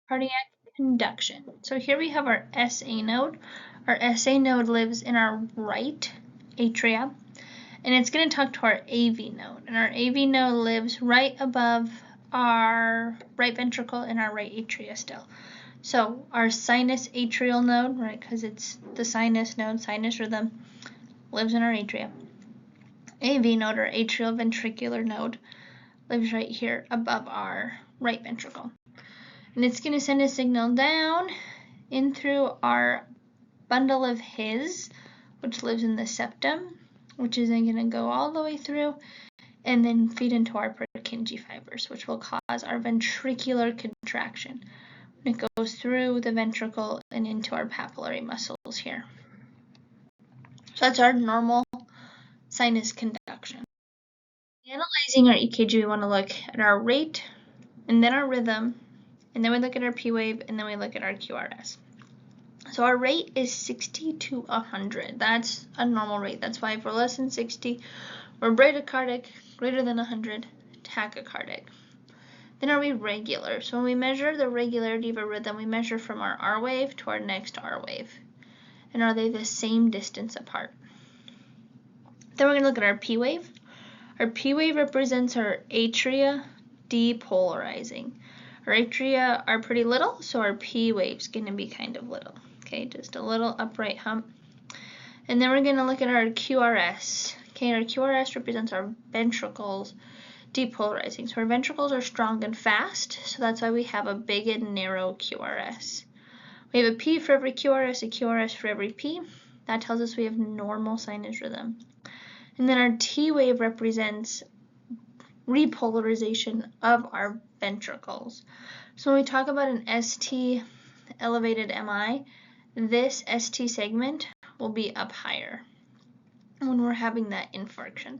cardiac conduction. So here we have our SA node. Our SA node lives in our right atria, and it's going to talk to our AV node. And our AV node lives right above our right ventricle and our right atria still. So our sinus atrial node, right, because it's the sinus node, sinus rhythm, lives in our atria. AV node, or atrial ventricular node, lives right here above our right ventricle. And it's going to send a signal down in through our bundle of His, which lives in the septum, which is then going to go all the way through and then feed into our Purkinje fibers, which will cause our ventricular contraction. It goes through the ventricle and into our papillary muscles here. So that's our normal sinus conduction. Analyzing our EKG, we want to look at our rate and then our rhythm, and then we look at our P wave, and then we look at our QRS. So our rate is 60 to 100. That's a normal rate. That's why if we're less than 60, we're bradycardic, greater than 100, tachycardic. Then are we regular? So when we measure the regularity of a rhythm, we measure from our R wave to our next R wave. And are they the same distance apart? Then we're going to look at our P wave. Our P wave represents our atria depolarizing. Our atria are pretty little, so our P wave's going to be kind of little. Okay, just a little upright hump. And then we're going to look at our QRS. Okay, our QRS represents our ventricles depolarizing. So our ventricles are strong and fast, so that's why we have a big and narrow QRS. We have a P for every QRS, a QRS for every P. That tells us we have normal sinus rhythm. And then our T wave represents repolarization of our ventricles. So when we talk about an ST elevated MI, this ST segment will be up higher when we're having that infarction.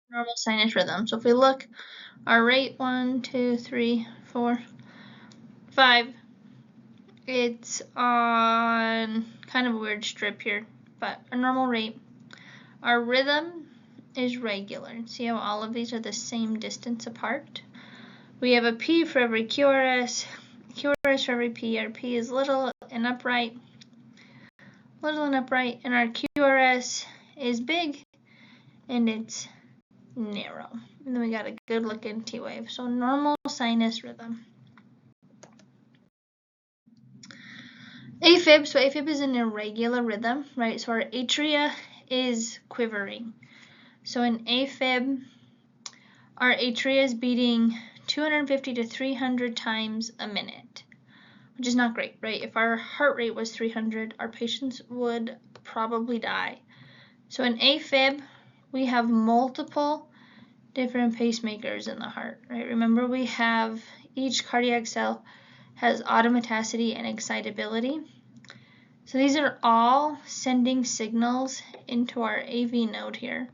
Normal sinus rhythm. So if we look, our rate 1, 2, 3, 4, 5. It's on kind of a weird strip here, but a normal rate. Our rhythm is regular. See how all of these are the same distance apart? We have a P for every QRS, QRS for every P. Our P is little and upright, and our QRS is big and it's narrow. And then we got a good looking T wave. So normal sinus rhythm. AFib, so AFib is an irregular rhythm, right? So our atria is quivering. So in AFib, our atria is beating 250 to 300 times a minute, which is not great, right? If our heart rate was 300, our patients would probably die. So in AFib, we have multiple different pacemakers in the heart, right? Remember, we have each cardiac cell has automaticity and excitability. So these are all sending signals into our AV node here.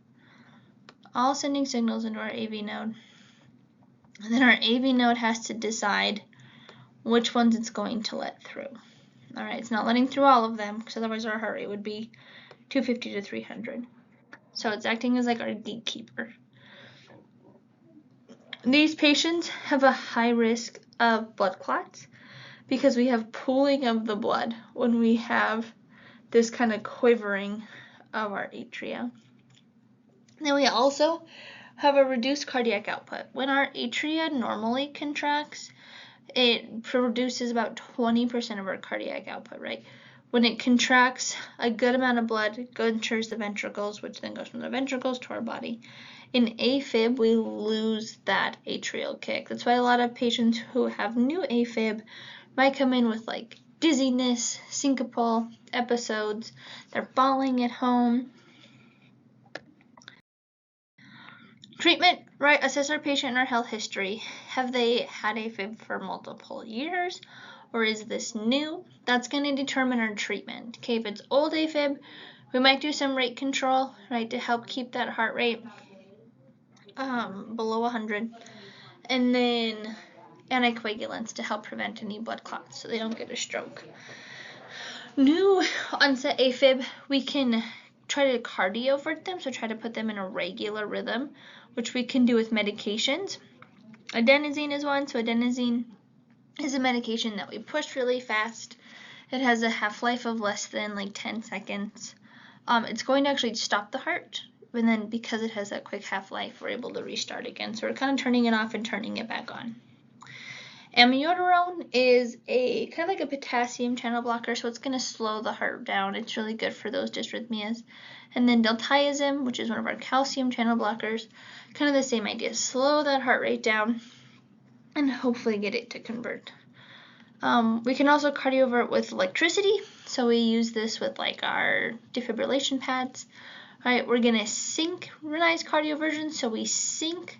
All sending signals into our AV node. And then our AV node has to decide which ones it's going to let through. All right, it's not letting through all of them because otherwise our heart rate would be 250 to 300. So it's acting as like our gatekeeper. These patients have a high risk of blood clots because we have pooling of the blood when we have this kind of quivering of our atria. Then we also have a reduced cardiac output. When our atria normally contracts, it produces about 20% of our cardiac output, right? When it contracts, a good amount of blood enters the ventricles, which then goes from the ventricles to our body. In AFib, we lose that atrial kick. That's why a lot of patients who have new AFib might come in with like dizziness, syncopal episodes. They're falling at home. Treatment, right? Assess our patient and our health history. Have they had AFib for multiple years, or is this new? That's going to determine our treatment. Okay, if it's old AFib, we might do some rate control, right, to help keep that heart rate below 100, and then anticoagulants to help prevent any blood clots so they don't get a stroke. new onset AFib, we can try to cardiovert them, so try to put them in a regular rhythm, which we can do with medications. Adenosine is one, so adenosine is a medication that we push really fast. It has a half-life of less than like 10 seconds. It's going to actually stop the heart, and then because it has that quick half-life, we're able to restart again. So we're kind of turning it off and turning it back on. Amiodarone is a kind of like a potassium channel blocker, so it's going to slow the heart down. It's really good for those dysrhythmias. And then diltiazem, which is one of our calcium channel blockers, kind of the same idea. Slow that heart rate down and hopefully get it to convert. We can also cardiovert with electricity, so we use this with like our defibrillation pads. All right, we're going to synchronize cardioversion, so we sync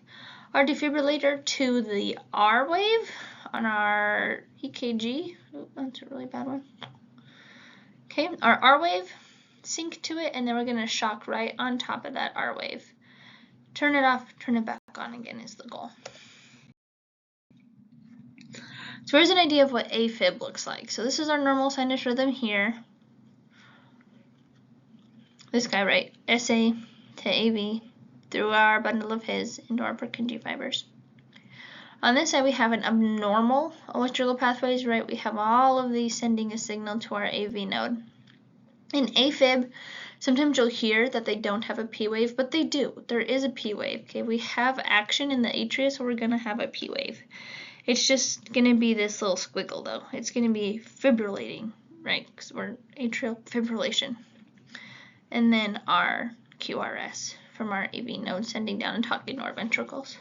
our defibrillator to the R wave on our EKG. Oh, that's a really bad one. Okay, our R wave, sync to it, and then we're going to shock right on top of that R wave. Turn it off, turn it back on again is the goal. So here's an idea of what AFib looks like. So this is our normal sinus rhythm here. This guy, right? SA to AV through our bundle of His into our Purkinje fibers. On this side, we have an abnormal electrical pathways, right? We have all of these sending a signal to our AV node. In AFib, sometimes you'll hear that they don't have a P wave, but they do. There is a P wave, okay? We have action in the atria, so we're going to have a P wave. It's just going to be this little squiggle, though. It's going to be fibrillating, right? Because we're atrial fibrillation. And then our QRS from our AV node sending down and talking to our ventricles.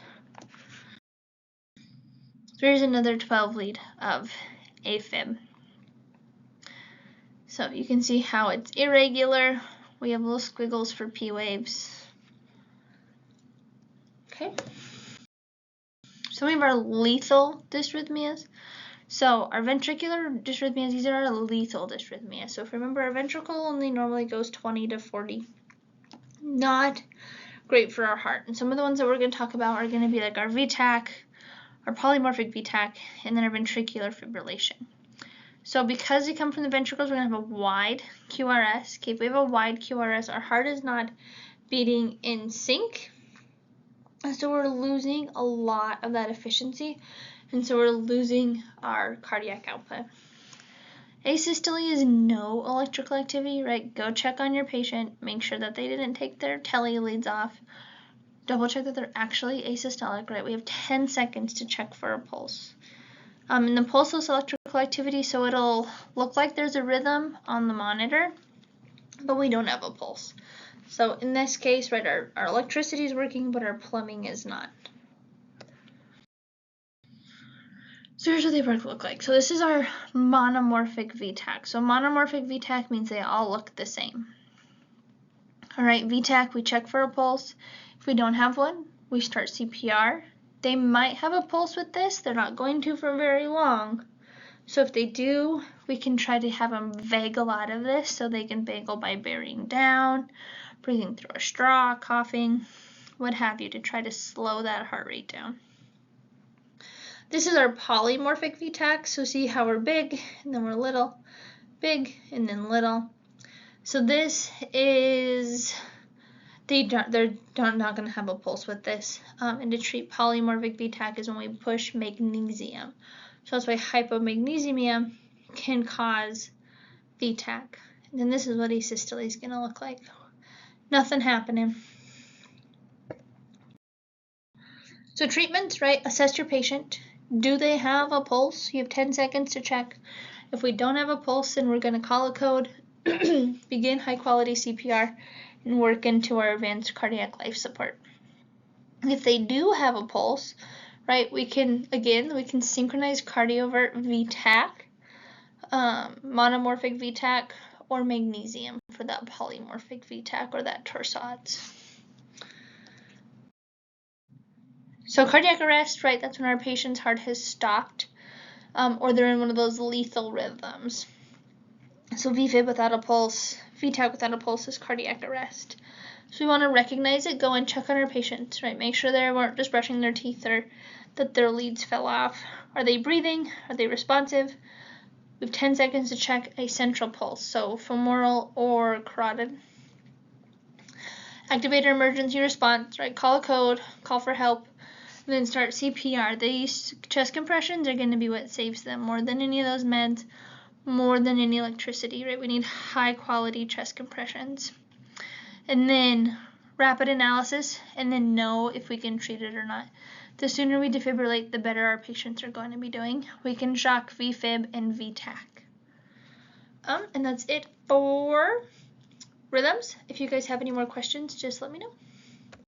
So here's another 12 lead of AFib. So you can see how it's irregular. We have little squiggles for P waves. Okay. Some of our lethal dysrhythmias. So our ventricular dysrhythmias, these are our lethal dysrhythmias. So if you remember, our ventricle only normally goes 20 to 40. Not great for our heart. And some of the ones that we're going to talk about are going to be like our VTAC, our polymorphic VTAC, and then our ventricular fibrillation. So because they come from the ventricles, we're going to have a wide QRS. Okay, if we have a wide QRS, our heart is not beating in sync. And so we're losing a lot of that efficiency. And so we're losing our cardiac output. Asystole is no electrical activity, right? Go check on your patient. Make sure that they didn't take their tele leads off. Double check that they're actually asystolic, right? We have 10 seconds to check for a pulse. And the pulseless electrical activity, so it'll look like there's a rhythm on the monitor, but we don't have a pulse. So in this case, right, our electricity is working, but our plumbing is not. So here's what they look like. So this is our monomorphic VTAC. So monomorphic VTAC means they all look the same. All right, VTAC, we check for a pulse. If we don't have one, we start CPR. They might have a pulse with this. They're not going to for very long. So if they do, we can try to have them vagal out of this, so they can vagal by bearing down, breathing through a straw, coughing, what have you, to try to slow that heart rate down. This is our polymorphic VTAC, so see how we're big, and then we're little, big, and then little. So this is, they're not going to have a pulse with this. And to treat polymorphic VTAC is when we push magnesium. So that's why hypomagnesemia can cause VTAC. And then this is what asystole is going to look like. Nothing happening. So treatment, right? Assess your patient. Do they have a pulse? You have 10 seconds to check. If we don't have a pulse, then we're going to call a code, begin high quality CPR, and work into our advanced cardiac life support. If they do have a pulse, right, we can synchronize cardiovert VTAC, monomorphic VTAC, or magnesium for that polymorphic VTAC or that torsades. So cardiac arrest, right, that's when our patient's heart has stopped, or they're in one of those lethal rhythms. So VFib without a pulse, VTAC without a pulse is cardiac arrest. So we want to recognize it, go and check on our patients, right? Make sure they weren't just brushing their teeth or that their leads fell off. Are they breathing? Are they responsive? We have 10 seconds to check a central pulse, so femoral or carotid. Activate our emergency response, right? Call a code, call for help, and then start CPR. These chest compressions are going to be what saves them more than any of those meds, more than any electricity, right? We need high quality chest compressions. And then rapid analysis, and then know if we can treat it or not. The sooner we defibrillate, the better our patients are going to be doing. We can shock VFib and VTAC. And that's it for rhythms. If you guys have any more questions, just let me know.